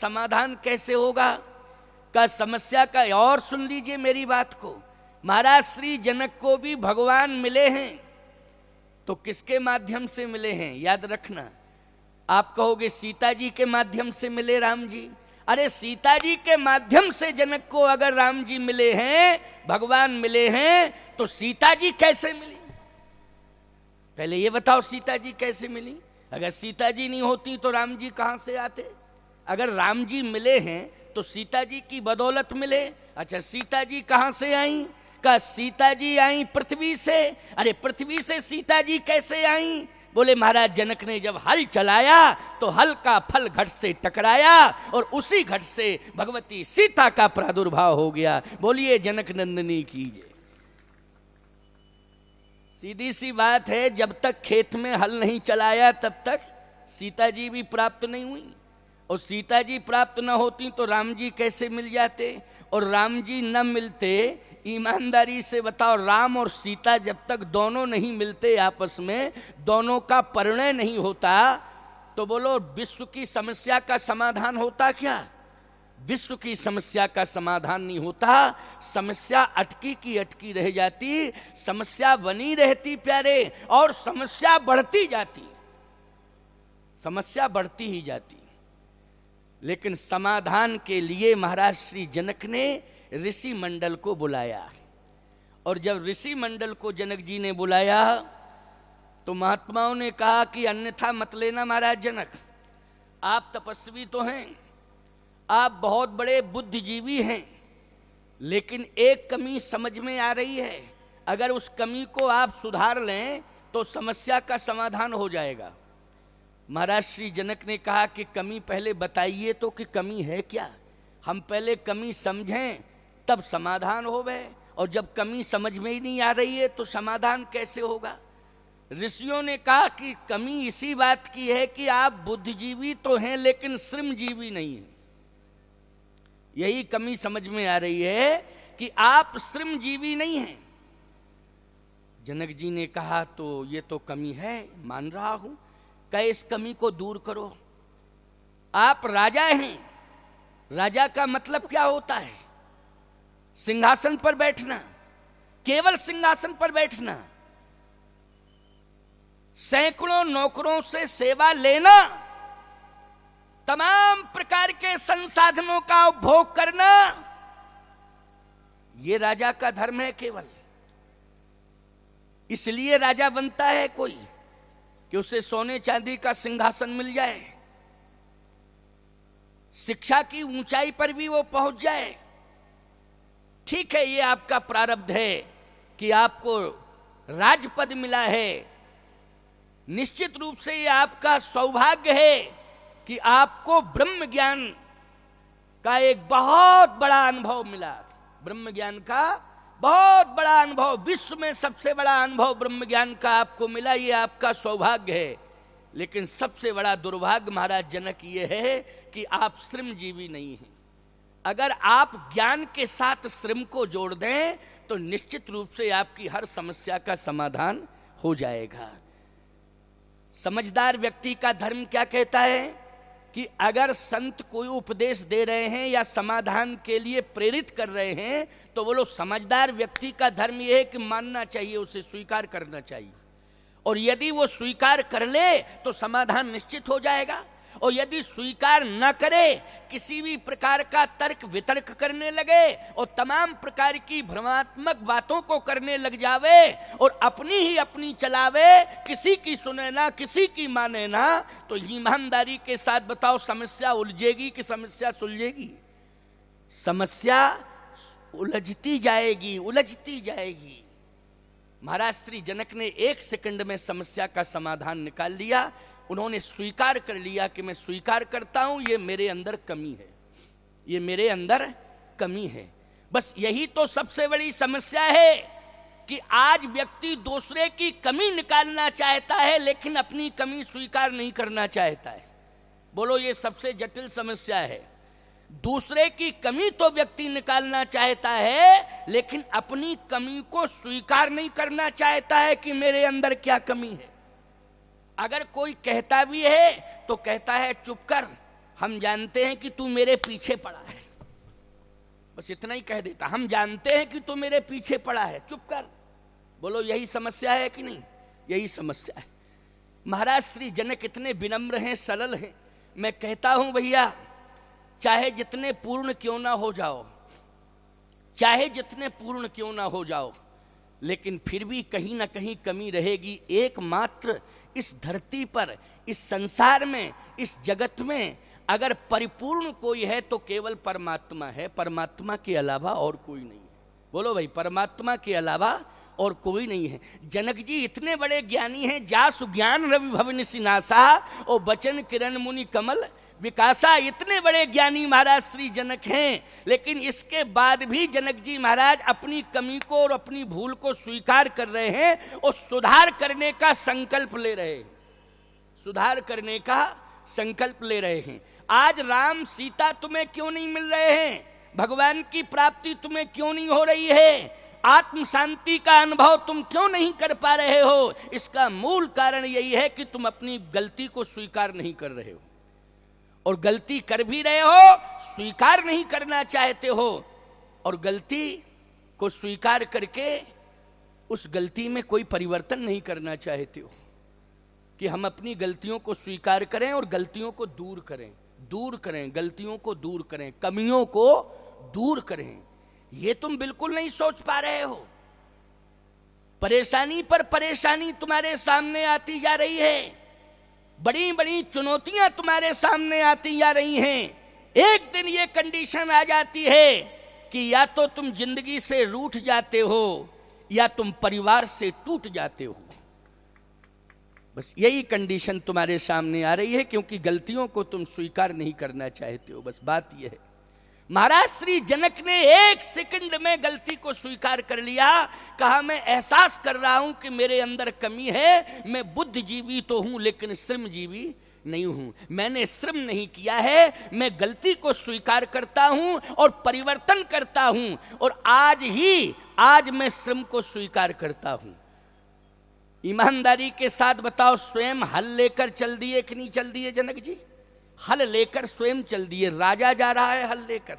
समाधान कैसे होगा का समस्या का। और सुन लीजिए मेरी बात को, महाराज श्री जनक को भी भगवान मिले हैं, तो किसके माध्यम से मिले हैं याद रखना। आप कहोगे सीता जी के माध्यम से मिले राम जी। अरे सीता जी के माध्यम से जनक को अगर राम जी मिले हैं, भगवान मिले हैं, तो सीता जी कैसे मिली? पहले ये बताओ सीता जी कैसे मिली? अगर सीता जी नहीं होती तो राम जी कहां से आते? अगर राम जी मिले हैं तो सीता जी की बदौलत मिले। अच्छा सीता जी कहां से आई? का सीता जी आई पृथ्वी से। अरे पृथ्वी से सीता जी कैसे आई? बोले महाराज जनक ने जब हल चलाया तो हल का फल घट से टकराया और उसी घट से भगवती सीता का प्रादुर्भाव हो गया। बोलिए जनक नंदिनी की जय। सीधी सी बात है, जब तक खेत में हल नहीं चलाया तब तक सीता जी भी प्राप्त नहीं हुई, और सीता जी प्राप्त न होती तो राम जी कैसे मिल जाते? और राम जी न मिलते, ईमानदारी से बताओ, राम और सीता जब तक दोनों नहीं मिलते आपस में, दोनों का परिणय नहीं होता, तो बोलो विश्व की समस्या का समाधान होता क्या? विश्व की समस्या का समाधान नहीं होता। समस्या अटकी की अटकी रह जाती, समस्या बनी रहती प्यारे, और समस्या बढ़ती जाती, समस्या बढ़ती ही जाती। लेकिन समाधान के लिए महाराज श्री जनक ने ऋषि मंडल को बुलाया, और जब ऋषि मंडल को जनक जी ने बुलाया तो महात्माओं ने कहा कि अन्यथा मत लेना महाराज जनक, आप तपस्वी तो हैं, आप बहुत बड़े बुद्धिजीवी हैं, लेकिन एक कमी समझ में आ रही है, अगर उस कमी को आप सुधार लें तो समस्या का समाधान हो जाएगा। महाराज श्री जनक ने कहा कि कमी पहले बताइए तो कि कमी है क्या? हम पहले कमी समझें तब समाधान होवे, और जब कमी समझ में ही नहीं आ रही है तो समाधान कैसे होगा? ऋषियों ने कहा कि कमी इसी बात की है कि आप बुद्धिजीवी तो हैं लेकिन श्रमजीवी नहीं हैं। यही कमी समझ में आ रही है कि आप श्रमजीवी नहीं हैं। जनक जी ने कहा तो ये तो कमी है, मान रहा हूं, क्या इस कमी को दूर करो। आप राजा हैं, राजा का मतलब क्या होता है? सिंहासन पर बैठना, केवल सिंहासन पर बैठना, सैकड़ों नौकरों से सेवा लेना, तमाम प्रकार के संसाधनों का उपभोग करना, यह राजा का धर्म है केवल। इसलिए राजा बनता है कोई कि उसे सोने चांदी का सिंहासन मिल जाए, शिक्षा की ऊंचाई पर भी वो पहुंच जाए। ठीक है, ये आपका प्रारब्ध है कि आपको राजपद मिला है, निश्चित रूप से ये आपका सौभाग्य है कि आपको ब्रह्म ज्ञान का एक बहुत बड़ा अनुभव मिला। ब्रह्म ज्ञान का बहुत बड़ा अनुभव, विश्व में सबसे बड़ा अनुभव ब्रह्म ज्ञान का आपको मिला, ये आपका सौभाग्य है। लेकिन सबसे बड़ा दुर्भाग्य महाराज जनक ये है कि आप श्रमजीवी नहीं हैं। अगर आप ज्ञान के साथ श्रम को जोड़ दें तो निश्चित रूप से आपकी हर समस्या का समाधान हो जाएगा। समझदार व्यक्ति का धर्म क्या कहता है कि अगर संत कोई उपदेश दे रहे हैं या समाधान के लिए प्रेरित कर रहे हैं तो बोलो समझदार व्यक्ति का धर्म यह है कि मानना चाहिए, उसे स्वीकार करना चाहिए, और यदि वो स्वीकार कर ले तो समाधान निश्चित हो जाएगा। और यदि स्वीकार न करे, किसी भी प्रकार का तर्क वितर्क करने लगे और तमाम प्रकार की भ्रमात्मक बातों को करने लग जावे और अपनी ही अपनी चलावे, किसी की सुने ना, किसी की माने ना, तो ईमानदारी के साथ बताओ समस्या उलझेगी कि समस्या सुलझेगी? समस्या उलझती जाएगी, उलझती जाएगी। महाराज श्री जनक ने एक सेकंड में समस्या का समाधान निकाल लिया। उन्होंने स्वीकार कर लिया कि मैं स्वीकार करता हूं, ये मेरे अंदर कमी है, ये मेरे अंदर कमी है। बस यही तो सबसे बड़ी समस्या है कि आज व्यक्ति दूसरे की कमी निकालना चाहता है लेकिन अपनी कमी स्वीकार नहीं करना चाहता है। बोलो ये सबसे जटिल समस्या है। दूसरे की कमी तो व्यक्ति निकालना चाहता है लेकिन अपनी कमी को स्वीकार नहीं करना चाहता है कि मेरे अंदर क्या कमी है। अगर कोई कहता भी है तो कहता है चुप कर, हम जानते हैं कि तू मेरे पीछे पड़ा है, बस इतना ही कह देता, हम जानते हैं कि तू मेरे पीछे पड़ा है, चुप कर। बोलो यही समस्या है कि नहीं? यही समस्या है। महाराज श्री जनक इतने विनम्र हैं, सरल हैं। मैं कहता हूं भैया, चाहे जितने पूर्ण क्यों ना हो जाओ, चाहे जितने पूर्ण क्यों ना हो जाओ, लेकिन फिर भी कहीं ना कहीं कमी रहेगी। एकमात्र इस धरती पर, इस संसार में, इस जगत में अगर परिपूर्ण कोई है तो केवल परमात्मा है। परमात्मा के अलावा और कोई नहीं है। बोलो भाई, परमात्मा के अलावा और कोई नहीं है। जनक जी इतने बड़े ज्ञानी हैं, जासु ज्ञान रवि भवन सिनासा और बचन किरण मुनि कमल विकासा। इतने बड़े ज्ञानी महाराज श्री जनक हैं, लेकिन इसके बाद भी जनक जी महाराज अपनी कमी को और अपनी भूल को स्वीकार कर रहे हैं और सुधार करने का संकल्प ले रहे हैं। सुधार करने का संकल्प ले रहे हैं। आज राम सीता तुम्हें क्यों नहीं मिल रहे हैं? भगवान की प्राप्ति तुम्हें क्यों नहीं हो रही है? आत्म शांति का अनुभव तुम क्यों नहीं कर पा रहे हो? इसका मूल कारण यही है कि तुम अपनी गलती को स्वीकार नहीं कर रहे हो, और गलती कर भी रहे हो, स्वीकार नहीं करना चाहते हो, और गलती को स्वीकार करके उस गलती में कोई परिवर्तन नहीं करना चाहते हो कि हम अपनी गलतियों को स्वीकार करें और गलतियों को दूर करें, दूर करें, गलतियों को दूर करें, कमियों को दूर करें। ये तुम बिल्कुल नहीं सोच पा रहे हो। परेशानी पर परेशानी तुम्हारे सामने आती जा रही है, बड़ी बड़ी चुनौतियां तुम्हारे सामने आती जा रही हैं। एक दिन ये कंडीशन आ जाती है कि या तो तुम जिंदगी से रूठ जाते हो या तुम परिवार से टूट जाते हो। बस यही कंडीशन तुम्हारे सामने आ रही है, क्योंकि गलतियों को तुम स्वीकार नहीं करना चाहते हो। बस बात यह है। महाराज श्री जनक ने एक सेकंड में गलती को स्वीकार कर लिया। कहा, मैं एहसास कर रहा हूं कि मेरे अंदर कमी है। मैं बुद्धिजीवी तो हूं लेकिन श्रमजीवी नहीं हूं। मैंने श्रम नहीं किया है। मैं गलती को स्वीकार करता हूं और परिवर्तन करता हूं, और आज मैं श्रम को स्वीकार करता हूं। ईमानदारी के साथ बताओ, स्वयं हल लेकर चल दिए कि नहीं चल दिए? जनक जी हल लेकर स्वयं चल दिए। राजा जा रहा है हल लेकर।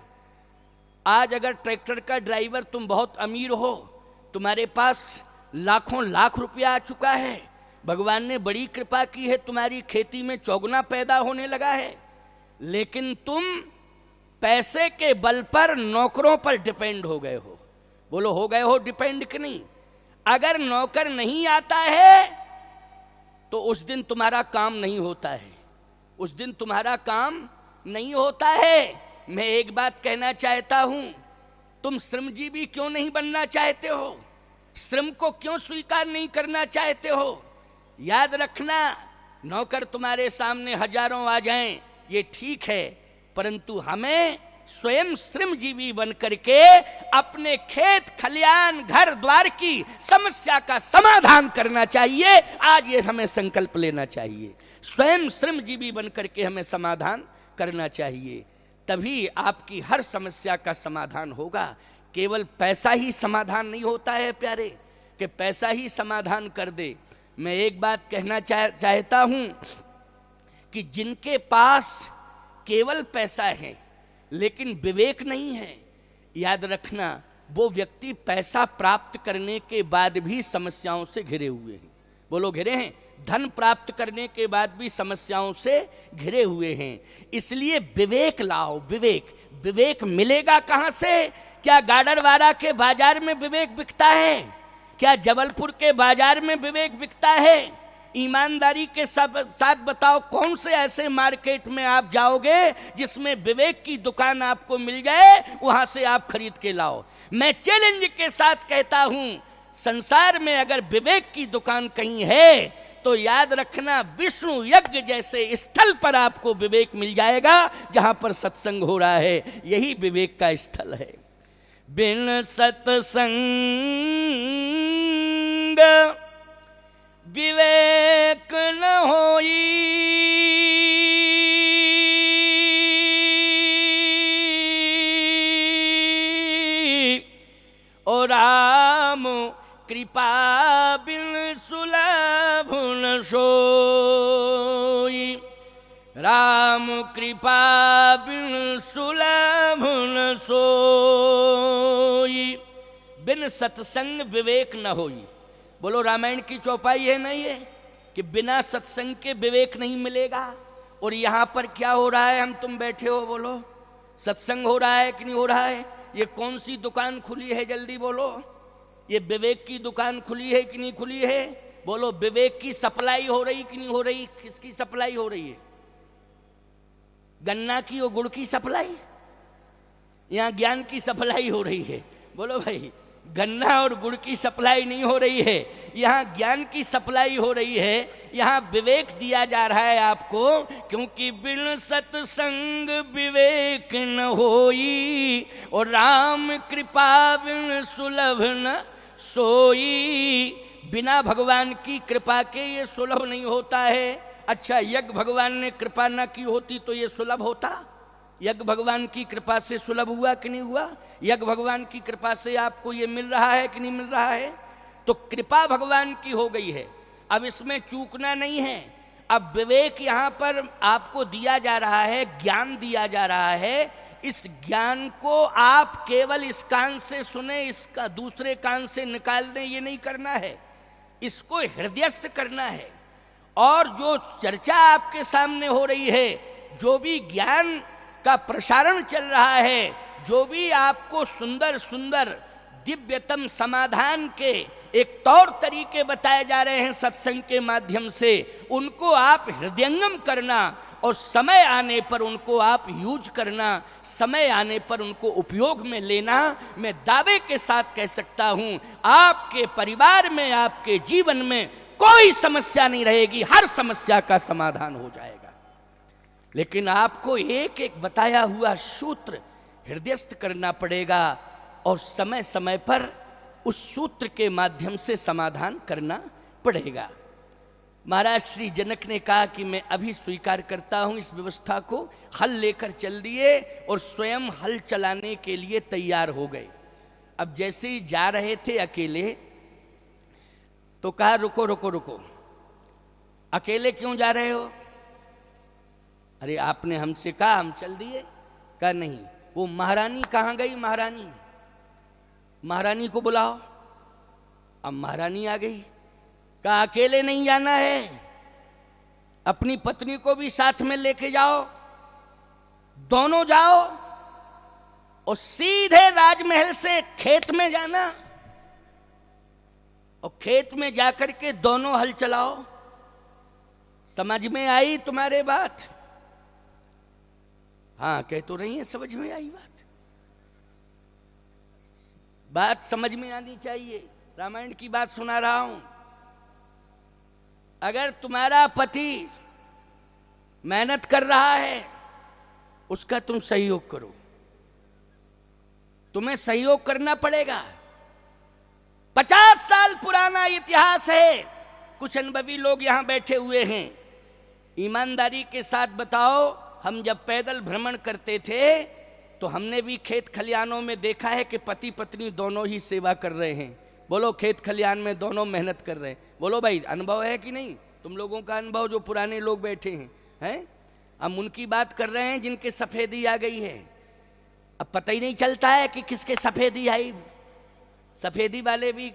आज अगर ट्रैक्टर का ड्राइवर, तुम बहुत अमीर हो, तुम्हारे पास लाखों लाख रुपया आ चुका है, भगवान ने बड़ी कृपा की है, तुम्हारी खेती में चौगुना पैदा होने लगा है, लेकिन तुम पैसे के बल पर नौकरों पर डिपेंड हो गए हो। बोलो, हो गए हो डिपेंड कि नहीं? अगर नौकर नहीं आता है तो उस दिन तुम्हारा काम नहीं होता है, उस दिन तुम्हारा काम नहीं होता है। मैं एक बात कहना चाहता हूं, तुम श्रमजीवी क्यों नहीं बनना चाहते हो? श्रम को क्यों स्वीकार नहीं करना चाहते हो? याद रखना, नौकर तुम्हारे सामने हजारों आ जाएं, ये ठीक है, परंतु हमें स्वयं श्रमजीवी बन करके अपने खेत खलियान घर द्वार की समस्या का समाधान करना चाहिए। आज ये हमें संकल्प लेना चाहिए, स्वयं श्रमजीवी बन करके हमें समाधान करना चाहिए, तभी आपकी हर समस्या का समाधान होगा। केवल पैसा ही समाधान नहीं होता है प्यारे, कि पैसा ही समाधान कर दे। मैं एक बात कहना चाहता हूं कि जिनके पास केवल पैसा है लेकिन विवेक नहीं है, याद रखना, वो व्यक्ति पैसा प्राप्त करने के बाद भी समस्याओं से घिरे हुए हैं। बोलो, घिरे हैं? धन प्राप्त करने के बाद भी समस्याओं से घिरे हुए हैं। इसलिए विवेक लाओ। विवेक मिलेगा कहां से? क्या गाडरवाड़ा के बाजार में विवेक बिकता है? क्या जबलपुर के बाजार में विवेक बिकता है? ईमानदारी के साथ बताओ, कौन से ऐसे मार्केट में आप जाओगे जिसमें विवेक की दुकान आपको मिल जाए, वहां से आप खरीद के लाओ। मैं चैलेंज के साथ कहता हूं, संसार में अगर विवेक की दुकान कहीं है तो याद रखना, विष्णु यज्ञ जैसे स्थल पर आपको विवेक मिल जाएगा, जहां पर सत्संग हो रहा है। यही विवेक का स्थल है। बिन सत्संग विवेक न होई, और राम कृपा बिन सुलभ न सोई। राम कृपा बिन सुलभ न सोई, बिन सत्संग विवेक न होई। बोलो रामायण की चौपाई है ना ये, कि बिना सत्संग के विवेक नहीं मिलेगा। और यहां पर क्या हो रहा है, हम तुम बैठे हो, बोलो सत्संग हो रहा है कि नहीं हो रहा है? ये कौन सी दुकान खुली है, जल्दी बोलो। ये विवेक की दुकान खुली है कि नहीं खुली है? बोलो विवेक की सप्लाई हो रही कि नहीं हो रही? किसकी सप्लाई हो रही है? गन्ना की और गुड़ की सप्लाई? यहां ज्ञान की सप्लाई हो रही है। बोलो भाई, गन्ना और गुड़ की सप्लाई नहीं हो रही है, यहाँ ज्ञान की सप्लाई हो रही है। यहाँ विवेक दिया जा रहा है आपको, क्योंकि बिन सत्संग विवेक न होई, और राम कृपा बिन सुलभ न सोई। बिना भगवान की कृपा के ये सुलभ नहीं होता है। अच्छा, यज्ञ भगवान ने कृपा न की होती तो ये सुलभ होता? यज्ञ भगवान की कृपा से सुलभ हुआ कि नहीं हुआ? यज्ञ भगवान की कृपा से आपको ये मिल रहा है कि नहीं मिल रहा है? तो कृपा भगवान की हो गई है, अब इसमें चूकना नहीं है। अब विवेक यहाँ पर आपको दिया जा रहा है, ज्ञान दिया जा रहा है। इस ज्ञान को आप केवल इस कान से सुने, इसका दूसरे कान से निकाल दें, ये नहीं करना है। इसको हृदयस्थ करना है। और जो चर्चा आपके सामने हो रही है, जो भी ज्ञान का प्रसारण चल रहा है, जो भी आपको सुंदर सुंदर दिव्यतम समाधान के एक तौर तरीके बताए जा रहे हैं सत्संग के माध्यम से, उनको आप हृदयंगम करना और समय आने पर उनको आप यूज करना, समय आने पर उनको उपयोग में लेना। मैं दावे के साथ कह सकता हूं, आपके परिवार में, आपके जीवन में कोई समस्या नहीं रहेगी, हर समस्या का समाधान हो जाएगा। लेकिन आपको एक एक बताया हुआ सूत्र हृदयस्थ करना पड़ेगा और समय समय पर उस सूत्र के माध्यम से समाधान करना पड़ेगा। महाराज श्री जनक ने कहा कि मैं अभी स्वीकार करता हूं इस व्यवस्था को। हल लेकर चल दिए और स्वयं हल चलाने के लिए तैयार हो गए। अब जैसे ही जा रहे थे अकेले, तो कहा रुको रुको रुको, अकेले क्यों जा रहे हो? अरे आपने हमसे कहा, हम चल दिए। कहा नहीं, वो महारानी कहाँ गई? महारानी, महारानी को बुलाओ। अब महारानी आ गई। कहा अकेले नहीं जाना है, अपनी पत्नी को भी साथ में लेके जाओ, दोनों जाओ और सीधे राजमहल से खेत में जाना और खेत में जाकर के दोनों हल चलाओ। समझ में आई तुम्हारे बात? हाँ, कह तो रही है समझ में आई बात। बात समझ में आनी चाहिए, रामायण की बात सुना रहा हूं। अगर तुम्हारा पति मेहनत कर रहा है, उसका तुम सहयोग करो, तुम्हें सहयोग करना पड़ेगा। 50 साल पुराना इतिहास है, कुछ अनुभवी लोग यहां बैठे हुए हैं। ईमानदारी के साथ बताओ, हम जब पैदल भ्रमण करते थे तो हमने भी खेत खलियानों में देखा है कि पति पत्नी दोनों ही सेवा कर रहे हैं। बोलो, खेत खलियान में दोनों मेहनत कर रहे हैं। बोलो भाई, अनुभव है कि नहीं? तुम लोगों का अनुभव, जो पुराने लोग बैठे हैं, हम उनकी बात कर रहे हैं जिनके सफेदी आ गई है। अब पता ही नहीं चलता है कि किसके सफेदी आई। सफेदी वाले भी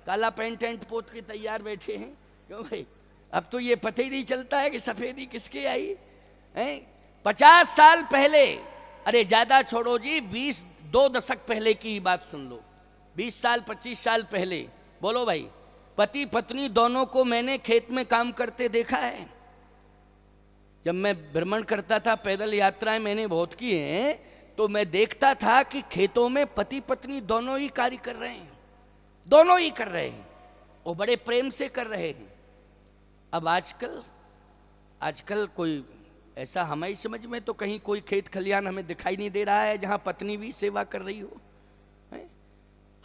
काला पेंट एंट पोत के तैयार बैठे हैं। क्यों भाई? अब तो ये पता ही नहीं चलता है कि सफेदी किसके आई है। 50 साल पहले, अरे ज्यादा छोड़ो जी, 2 दशक पहले की बात सुन लो। 20 साल 25 साल पहले, बोलो भाई, पति पत्नी दोनों को मैंने खेत में काम करते देखा है। जब मैं भ्रमण करता था, पैदल यात्राएं मैंने बहुत की हैं, तो मैं देखता था कि खेतों में पति पत्नी दोनों ही कार्य कर रहे हैं, दोनों ही कर रहे हैं और बड़े प्रेम से कर रहे हैं। अब आजकल कोई ऐसा हमारी समझ में तो कहीं कोई खेत खलियान हमें दिखाई नहीं दे रहा है जहां पत्नी भी सेवा कर रही हो।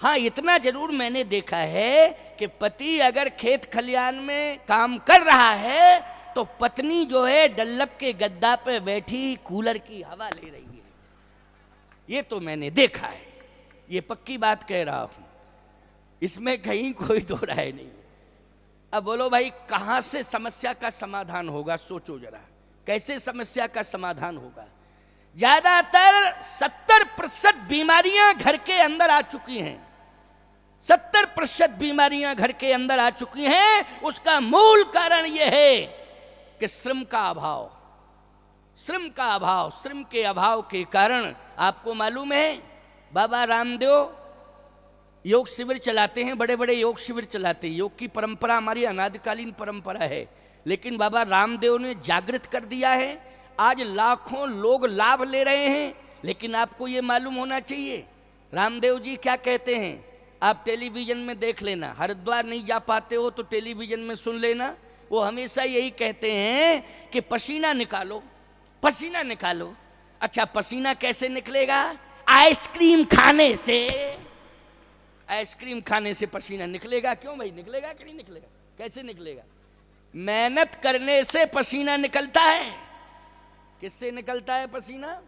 हाँ, इतना जरूर मैंने देखा है कि पति अगर खेत खलियान में काम कर रहा है तो पत्नी जो है डल्लप के गद्दा पे बैठी कूलर की हवा ले रही है। ये तो मैंने देखा है, ये पक्की बात कह रहा हूं, इसमें कहीं कोई दो राय नहीं। अब बोलो भाई, कहां से समस्या का समाधान होगा? सोचो जरा, कैसे समस्या का समाधान होगा? ज्यादातर 70% बीमारियां घर के अंदर आ चुकी हैं। 70% बीमारियां घर के अंदर आ चुकी हैं। उसका मूल कारण यह है कि श्रम का अभाव, श्रम का अभाव। श्रम के अभाव के कारण आपको मालूम है बाबा रामदेव योग शिविर चलाते हैं, बड़े बड़े योग शिविर चलाते हैं। योग की परंपरा हमारी अनादिकालीन परंपरा है, लेकिन बाबा रामदेव ने जागृत कर दिया है। आज लाखों लोग लाभ ले रहे हैं, लेकिन आपको ये मालूम होना चाहिए रामदेव जी क्या कहते हैं। आप टेलीविजन में देख लेना, हरिद्वार नहीं जा पाते हो तो टेलीविजन में सुन लेना। वो हमेशा यही कहते हैं कि पसीना निकालो, पसीना निकालो। अच्छा, पसीना कैसे निकलेगा? आइसक्रीम खाने से। आइसक्रीम खाने से पसीना निकलेगा? क्यों भाई, निकलेगा कि नहीं निकलेगा? कैसे निकलेगा? मेहनत करने से पसीना निकलता है। किससे निकलता है पसीना?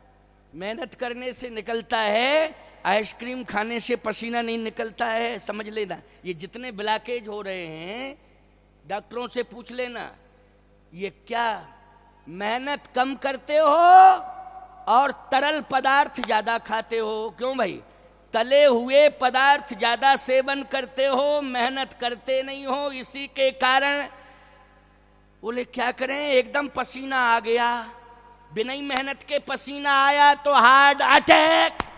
मेहनत करने से निकलता है। आइसक्रीम खाने से पसीना नहीं निकलता है, समझ लेना। ये जितने ब्लॉकेज हो रहे हैं डॉक्टरों से पूछ लेना, ये क्या मेहनत कम करते हो और तरल पदार्थ ज्यादा खाते हो? क्यों भाई? तले हुए पदार्थ ज्यादा सेवन करते हो, मेहनत करते नहीं हो, इसी के कारण। बोले क्या करें, एकदम पसीना आ गया, बिना ही मेहनत के पसीना आया तो हार्ट अटैक।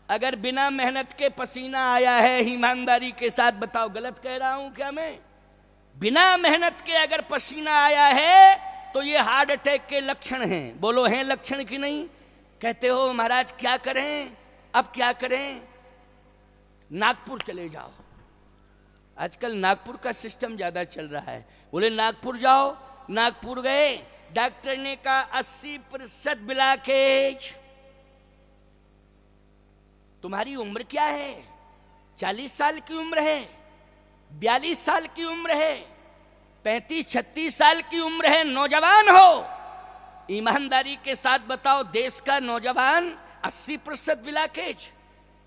अगर बिना मेहनत के पसीना आया है, ईमानदारी के साथ बताओ, गलत कह रहा हूं क्या मैं? बिना मेहनत के अगर पसीना आया है तो ये हार्ट अटैक के लक्षण हैं। बोलो हैं लक्षण कि नहीं? कहते हो महाराज क्या करें, अब क्या करें? नागपुर चले जाओ। आजकल नागपुर का सिस्टम ज्यादा चल रहा है। बोले नागपुर जाओ। नागपुर गए, डॉक्टर ने कहा 80% ब्लॉकेज। तुम्हारी उम्र क्या है? 40 साल की उम्र है, 42 साल की उम्र है, 35-36 साल की उम्र है, नौजवान हो। ईमानदारी के साथ बताओ, देश का नौजवान 80% ब्लॉकेज।